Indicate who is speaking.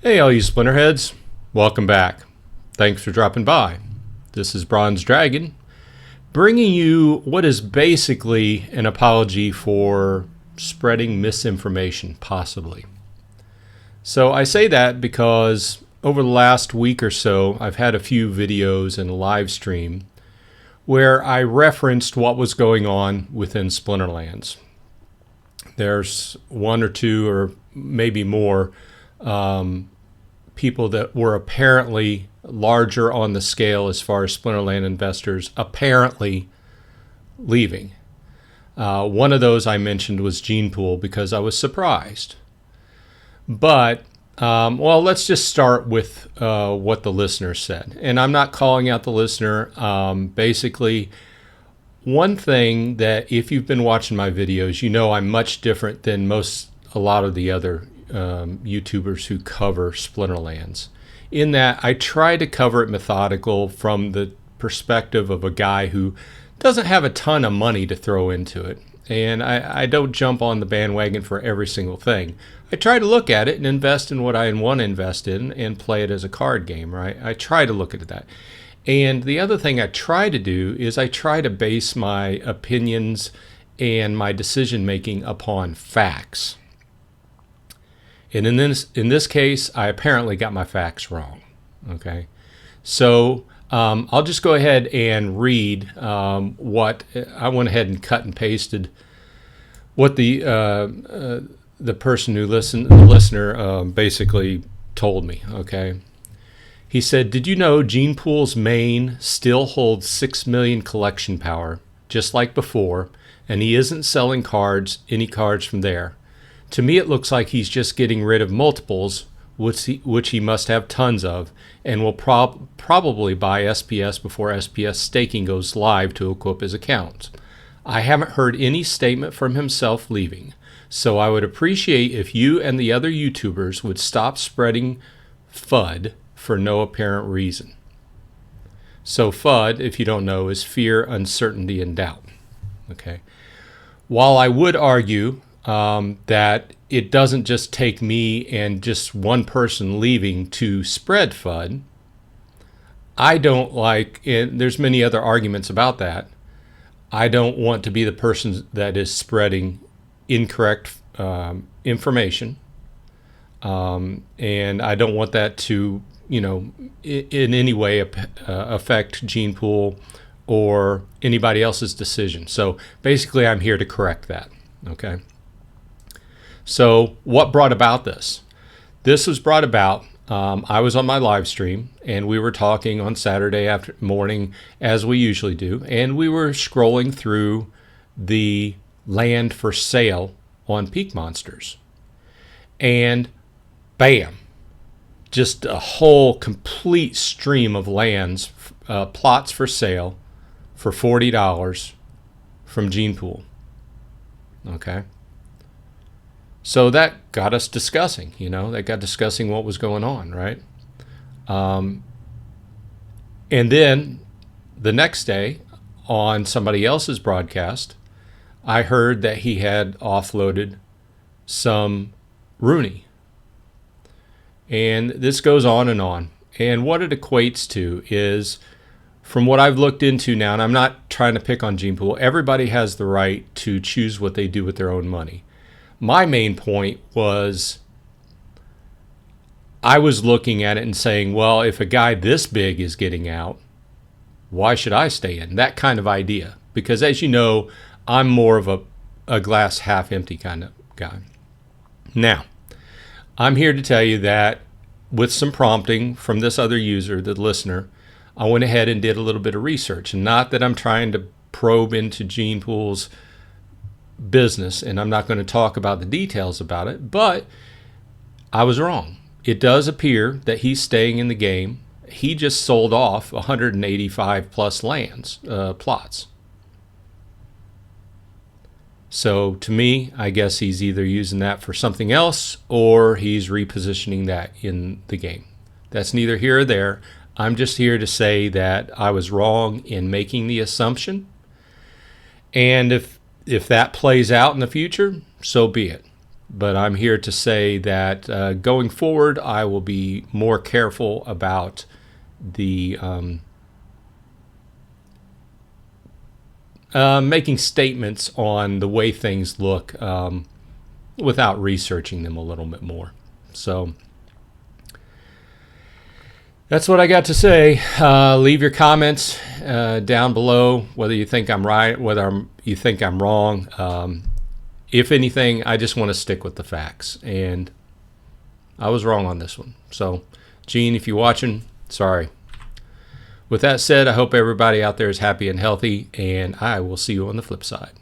Speaker 1: Hey, all you Splinterheads. Welcome back. Thanks for dropping by. This is Bronze Dragon, bringing you what is basically an apology for spreading misinformation, possibly. So I say that because over the last week or so, I've had a few videos and a live stream where I referenced what was going on within Splinterlands. There's one or two or maybe more people that were apparently larger on the scale as far as Splinterland investors apparently leaving. One of those I mentioned was Gene Pool because I was surprised. But, let's just start with what the listener said. And I'm not calling out the listener. Basically, one thing that if you've been watching my videos, you know I'm much different than a lot of the other YouTubers who cover Splinterlands, in that I try to cover it methodical from the perspective of a guy who doesn't have a ton of money to throw into it. And I don't jump on the bandwagon for every single thing. I try to look at it and invest in what I want to invest in and play it as a card game, right? I try to look at that. And the other thing I try to do is I try to base my opinions and my decision making upon facts. And in this case, I apparently got my facts wrong. Okay, so I'll just go ahead and read what I went ahead and cut and pasted what the person who listened, the listener, basically told me. Okay, he said, "Did you know Gene Pool's main still holds 6 million collection power, just like before, and he isn't selling any cards from there? To me, it looks like he's just getting rid of multiples, which he must have tons of, and will probably buy SPS before SPS staking goes live to equip his accounts. I haven't heard any statement from himself leaving, so I would appreciate if you and the other YouTubers would stop spreading FUD for no apparent reason." So FUD, if you don't know, is fear, uncertainty, and doubt. Okay. While I would argue that it doesn't just take me and just one person leaving to spread FUD, I don't like, and there's many other arguments about that, I don't want to be the person that is spreading incorrect information, and I don't want that to, in any way affect Gene Pool or anybody else's decision. So basically, I'm here to correct that. Okay. So what brought about this? This was brought about, I was on my live stream and we were talking on Saturday morning as we usually do, and we were scrolling through the land for sale on Peak Monsters. And bam, just a whole complete stream of lands, plots for sale for $40 from Gene Pool. Okay. So that got us discussing, that got discussing what was going on, right? And then the next day on somebody else's broadcast, I heard that he had offloaded some Rooney. And this goes on and on. And what it equates to is, from what I've looked into now, and I'm not trying to pick on Gene Pool, everybody has the right to choose what they do with their own money. My main point was, I was looking at it and saying, well, if a guy this big is getting out, why should I stay in? That kind of idea. Because as you know, I'm more of a glass half empty kind of guy. Now, I'm here to tell you that with some prompting from this other user, the listener, I went ahead and did a little bit of research. And not that I'm trying to probe into Gene Pool's business, and I'm not going to talk about the details about it, but I was wrong. It does appear that he's staying in the game. He just sold off 185 plus plots. So to me, I guess he's either using that for something else or he's repositioning that in the game. That's neither here or there. I'm just here to say that I was wrong in making the assumption, and if that plays out in the future, so be it. But I'm here to say that going forward, I will be more careful about the making statements on the way things look without researching them a little bit more. So that's what I got to say. Leave your comments down below, whether you think I'm right, whether you think I'm wrong. If anything, I just want to stick with the facts, and I was wrong on this one. So, Gene, if you're watching, sorry. With that said, I hope everybody out there is happy and healthy, and I will see you on the flip side.